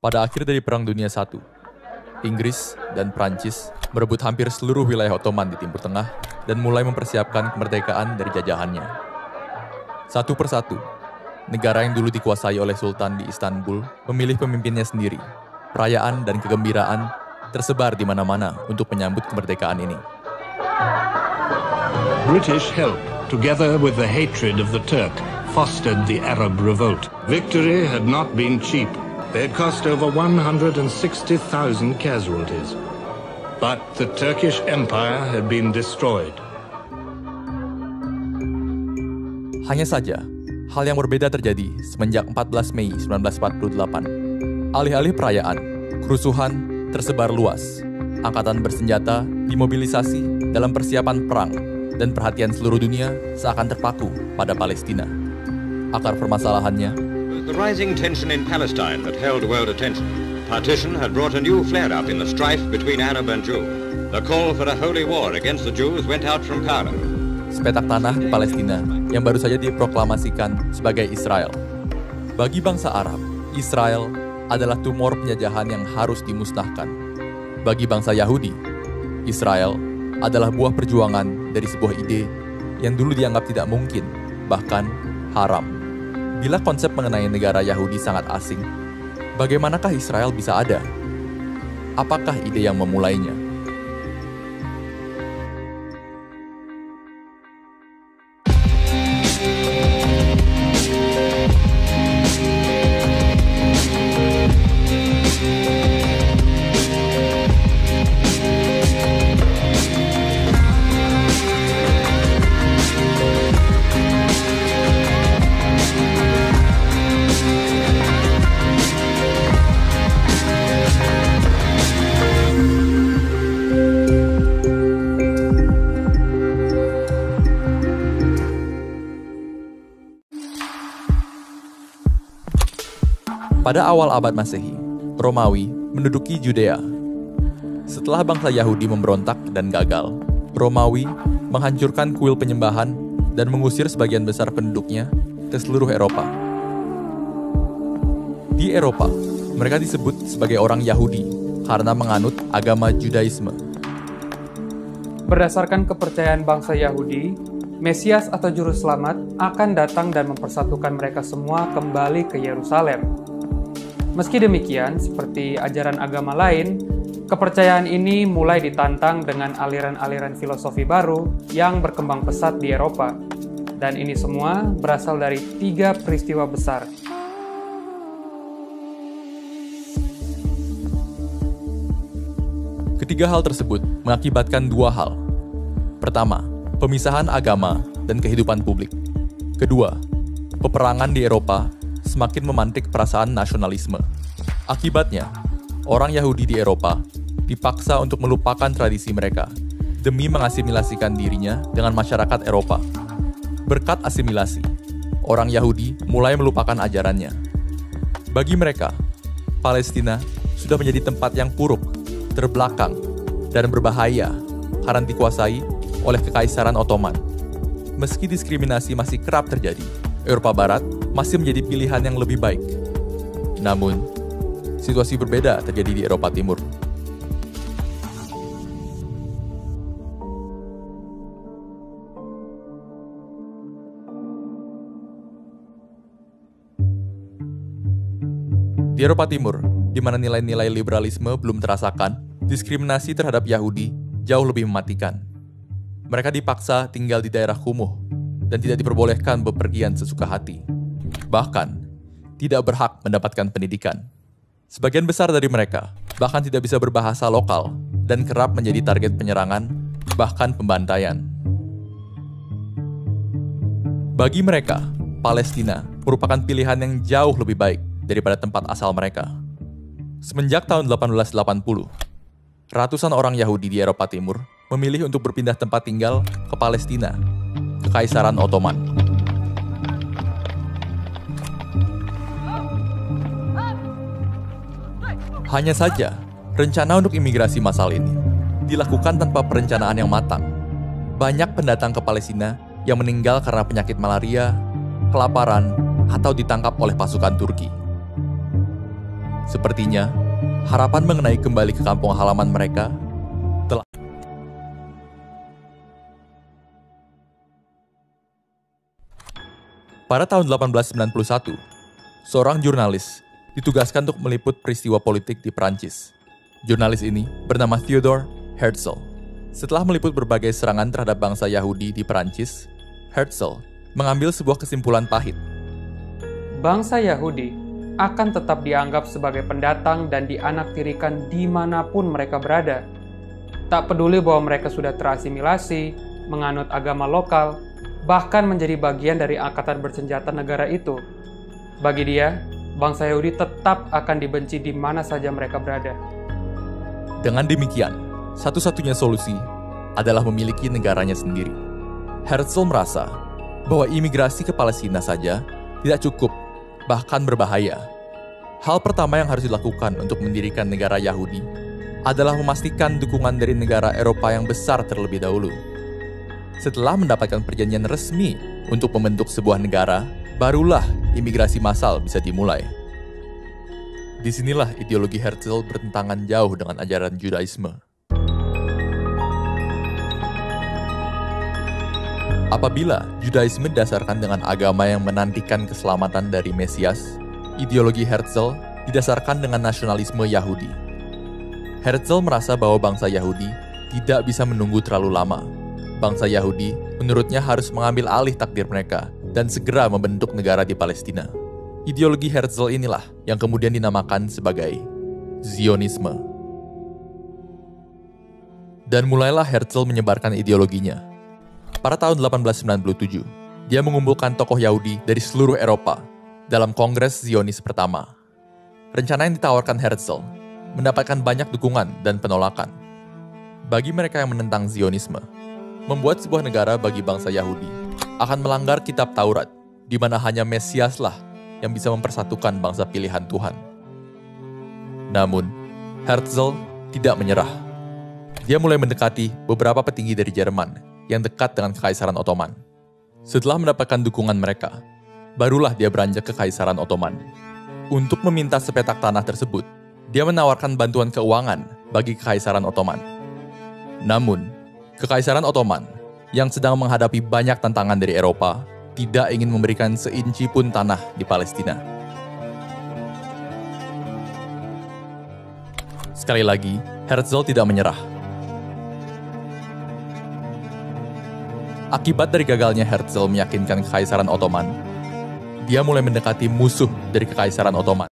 Pada akhir dari Perang Dunia I, Inggris dan Prancis merebut hampir seluruh wilayah Ottoman di Timur Tengah dan mulai mempersiapkan kemerdekaan dari jajahannya. Satu persatu, negara yang dulu dikuasai oleh Sultan di Istanbul memilih pemimpinnya sendiri. Perayaan dan kegembiraan tersebar di mana-mana untuk menyambut kemerdekaan ini. British help, together with the hatred of the Turk, fostered the Arab revolt. Victory had not been cheap. They had cost over 160,000 casualties. But the Turkish Empire had been destroyed. Hanya saja, hal yang berbeda terjadi semenjak 14 Mei 1948. Alih-alih perayaan, kerusuhan tersebar luas. Angkatan bersenjata dimobilisasi dalam persiapan perang, dan perhatian seluruh dunia seakan terpaku pada Palestina. Akar permasalahannya, The rising tension in Palestine that held world attention. Partition had brought a new flare-up in the strife between Arab and Jew. The call for a holy war against the Jews went out from power. sepetak tanah di Palestina yang baru saja diproklamasikan sebagai Israel. Bagi bangsa Arab, Israel adalah tumor penjajahan yang harus dimusnahkan. Bagi bangsa Yahudi, Israel adalah buah perjuangan dari sebuah ide yang dulu dianggap tidak mungkin, bahkan haram. Bila konsep mengenai negara Yahudi sangat asing, bagaimanakah Israel bisa ada? Apakah ide yang memulainya? Pada awal abad Masehi, Romawi menduduki Yudea. Setelah bangsa Yahudi memberontak dan gagal, Romawi menghancurkan kuil penyembahan dan mengusir sebagian besar penduduknya ke seluruh Eropa. Di Eropa, mereka disebut sebagai orang Yahudi karena menganut agama Judaisme. Berdasarkan kepercayaan bangsa Yahudi, Mesias atau Juru Selamat akan datang dan mempersatukan mereka semua kembali ke Yerusalem. Meski demikian, seperti ajaran agama lain, kepercayaan ini mulai ditantang dengan aliran-aliran filosofi baru yang berkembang pesat di Eropa. Dan ini semua berasal dari 3 peristiwa besar. Ketiga hal tersebut mengakibatkan 2 hal. Pertama, pemisahan agama dan kehidupan publik. Kedua, peperangan di Eropa semakin memantik perasaan nasionalisme. Akibatnya, orang Yahudi di Eropa dipaksa untuk melupakan tradisi mereka demi mengasimilasikan dirinya dengan masyarakat Eropa. Berkat asimilasi, orang Yahudi mulai melupakan ajarannya. Bagi mereka, Palestina sudah menjadi tempat yang buruk, terbelakang, dan berbahaya karena dikuasai oleh Kekaisaran Ottoman. Meski diskriminasi masih kerap terjadi, Eropa Barat masih menjadi pilihan yang lebih baik. Namun, situasi berbeda terjadi di Eropa Timur. Di Eropa Timur, di mana nilai-nilai liberalisme belum terasakan, diskriminasi terhadap Yahudi jauh lebih mematikan. Mereka dipaksa tinggal di daerah kumuh dan tidak diperbolehkan bepergian sesuka hati. Bahkan, tidak berhak mendapatkan pendidikan. Sebagian besar dari mereka bahkan tidak bisa berbahasa lokal dan kerap menjadi target penyerangan, bahkan pembantaian. Bagi mereka, Palestina merupakan pilihan yang jauh lebih baik daripada tempat asal mereka. Semenjak tahun 1880, ratusan orang Yahudi di Eropa Timur memilih untuk berpindah tempat tinggal ke Palestina, Kekaisaran Ottoman. Hanya saja, rencana untuk imigrasi massal ini dilakukan tanpa perencanaan yang matang. Banyak pendatang ke Palestina yang meninggal karena penyakit malaria, kelaparan, atau ditangkap oleh pasukan Turki. Sepertinya, harapan mengenai kembali ke kampung halaman mereka telah. Pada tahun 1891, seorang jurnalis ditugaskan untuk meliput peristiwa politik di Perancis. Jurnalis ini bernama Theodor Herzl. Setelah meliput berbagai serangan terhadap bangsa Yahudi di Perancis, Herzl mengambil sebuah kesimpulan pahit. Bangsa Yahudi akan tetap dianggap sebagai pendatang dan dianaktirikan dimanapun mereka berada. Tak peduli bahwa mereka sudah terasimilasi, menganut agama lokal, bahkan menjadi bagian dari angkatan bersenjata negara itu. Bagi dia, bangsa Yahudi tetap akan dibenci di mana saja mereka berada. Dengan demikian, satu-satunya solusi adalah memiliki negaranya sendiri. Herzl merasa bahwa imigrasi ke Palestina saja tidak cukup, bahkan berbahaya. Hal pertama yang harus dilakukan untuk mendirikan negara Yahudi adalah memastikan dukungan dari negara Eropa yang besar terlebih dahulu. Setelah mendapatkan perjanjian resmi untuk membentuk sebuah negara, barulah imigrasi massal bisa dimulai. Disinilah ideologi Herzl bertentangan jauh dengan ajaran Judaisme. Apabila Judaisme didasarkan dengan agama yang menantikan keselamatan dari Mesias, ideologi Herzl didasarkan dengan nasionalisme Yahudi. Herzl merasa bahwa bangsa Yahudi tidak bisa menunggu terlalu lama. Bangsa Yahudi menurutnya harus mengambil alih takdir mereka dan segera membentuk negara di Palestina. Ideologi Herzl inilah yang kemudian dinamakan sebagai Zionisme. Dan mulailah Herzl menyebarkan ideologinya. Pada tahun 1897, dia mengumpulkan tokoh Yahudi dari seluruh Eropa dalam Kongres Zionis pertama. Rencana yang ditawarkan Herzl mendapatkan banyak dukungan dan penolakan. Bagi mereka yang menentang Zionisme, membuat sebuah negara bagi bangsa Yahudi akan melanggar kitab Taurat, di mana hanya Mesiaslah yang bisa mempersatukan bangsa pilihan Tuhan. Namun, Herzl tidak menyerah. Dia mulai mendekati beberapa petinggi dari Jerman yang dekat dengan Kekaisaran Ottoman. Setelah mendapatkan dukungan mereka, barulah dia beranjak ke Kekaisaran Ottoman. Untuk meminta sepetak tanah tersebut, dia menawarkan bantuan keuangan bagi Kekaisaran Ottoman. Namun, Kekaisaran Ottoman yang sedang menghadapi banyak tantangan dari Eropa tidak ingin memberikan seinci pun tanah di Palestina. Sekali lagi, Herzl tidak menyerah. Akibat dari gagalnya Herzl meyakinkan Kekaisaran Ottoman, dia mulai mendekati musuh dari Kekaisaran Ottoman.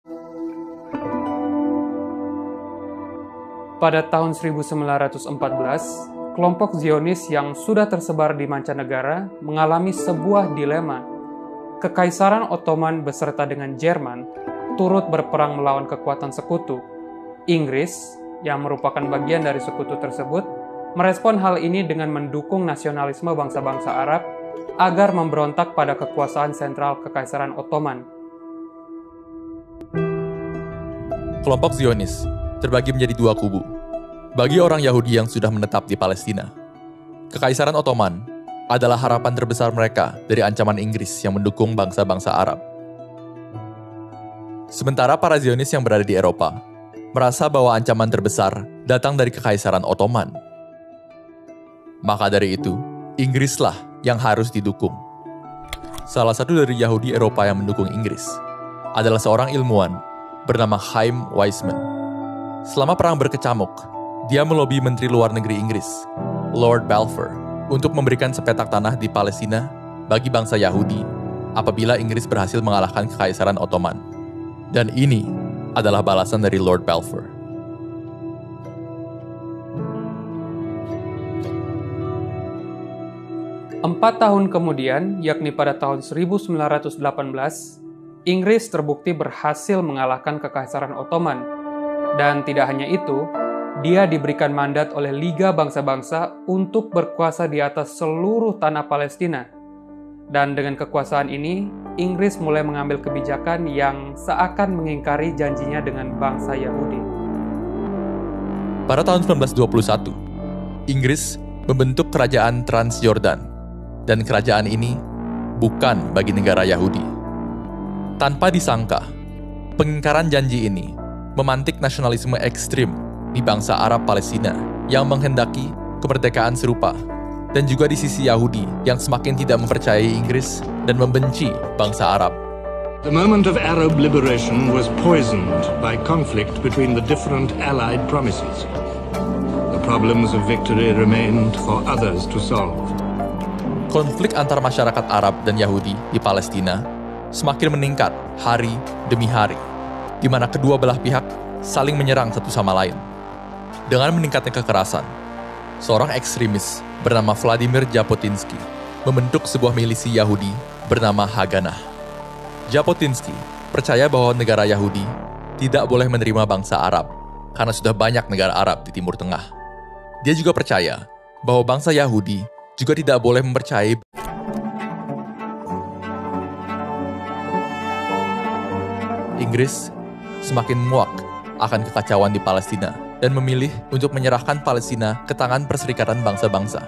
Pada tahun 1914, kelompok Zionis yang sudah tersebar di mancanegara mengalami sebuah dilema. Kekaisaran Ottoman beserta dengan Jerman turut berperang melawan kekuatan sekutu. Inggris, yang merupakan bagian dari sekutu tersebut, merespon hal ini dengan mendukung nasionalisme bangsa-bangsa Arab agar memberontak pada kekuasaan sentral Kekaisaran Ottoman. Kelompok Zionis terbagi menjadi dua kubu. Bagi orang Yahudi yang sudah menetap di Palestina, Kekaisaran Ottoman adalah harapan terbesar mereka dari ancaman Inggris yang mendukung bangsa-bangsa Arab. Sementara para Zionis yang berada di Eropa merasa bahwa ancaman terbesar datang dari Kekaisaran Ottoman. Maka dari itu, Inggrislah yang harus didukung. Salah satu dari Yahudi Eropa yang mendukung Inggris adalah seorang ilmuwan bernama Chaim Weizmann. Selama perang berkecamuk, dia melobi Menteri Luar Negeri Inggris, Lord Balfour, untuk memberikan sepetak tanah di Palestina bagi bangsa Yahudi apabila Inggris berhasil mengalahkan Kekaisaran Ottoman. Dan ini adalah balasan dari Lord Balfour. Empat tahun kemudian, yakni pada tahun 1918, Inggris terbukti berhasil mengalahkan Kekaisaran Ottoman. Dan tidak hanya itu, dia diberikan mandat oleh Liga Bangsa-Bangsa untuk berkuasa di atas seluruh tanah Palestina. Dan dengan kekuasaan ini, Inggris mulai mengambil kebijakan yang seakan mengingkari janjinya dengan bangsa Yahudi. Pada tahun 1921, Inggris membentuk kerajaan Transjordan, dan kerajaan ini bukan bagi negara Yahudi. Tanpa disangka, pengingkaran janji ini memantik nasionalisme ekstrim di bangsa Arab Palestina yang menghendaki kemerdekaan serupa, dan juga di sisi Yahudi yang semakin tidak mempercayai Inggris dan membenci bangsa Arab. The moment of Arab liberation was poisoned by conflict between the different Allied promises. The problems of victory remained for others to solve. Konflik antar masyarakat Arab dan Yahudi di Palestina semakin meningkat hari demi hari, di mana kedua belah pihak saling menyerang satu sama lain. Dengan meningkatnya kekerasan, seorang ekstremis bernama Vladimir Jabotinsky membentuk sebuah milisi Yahudi bernama Haganah. Jabotinsky percaya bahwa negara Yahudi tidak boleh menerima bangsa Arab karena sudah banyak negara Arab di Timur Tengah. Dia juga percaya bahwa bangsa Yahudi juga tidak boleh mempercayai Inggris. Semakin muak akan kekacauan di Palestina dan memilih untuk menyerahkan Palestina ke tangan Perserikatan Bangsa-Bangsa.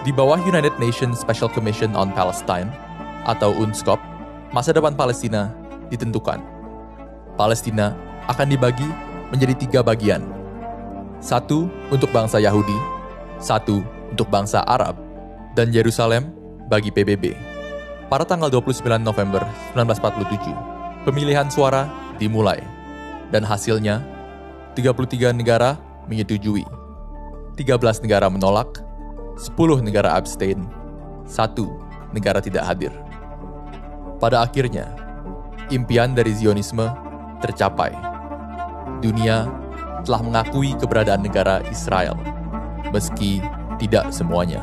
Di bawah United Nations Special Commission on Palestine atau UNSCOP, masa depan Palestina ditentukan. Palestina akan dibagi menjadi 3 bagian. 1 untuk bangsa Yahudi, 1 untuk bangsa Arab, dan Yerusalem bagi PBB. Pada tanggal 29 November 1947, pemilihan suara dimulai, dan hasilnya 33 negara menyetujui, 13 negara menolak, 10 negara abstain, 1 negara tidak hadir. Pada akhirnya, impian dari Zionisme tercapai. Dunia telah mengakui keberadaan negara Israel, meski tidak semuanya.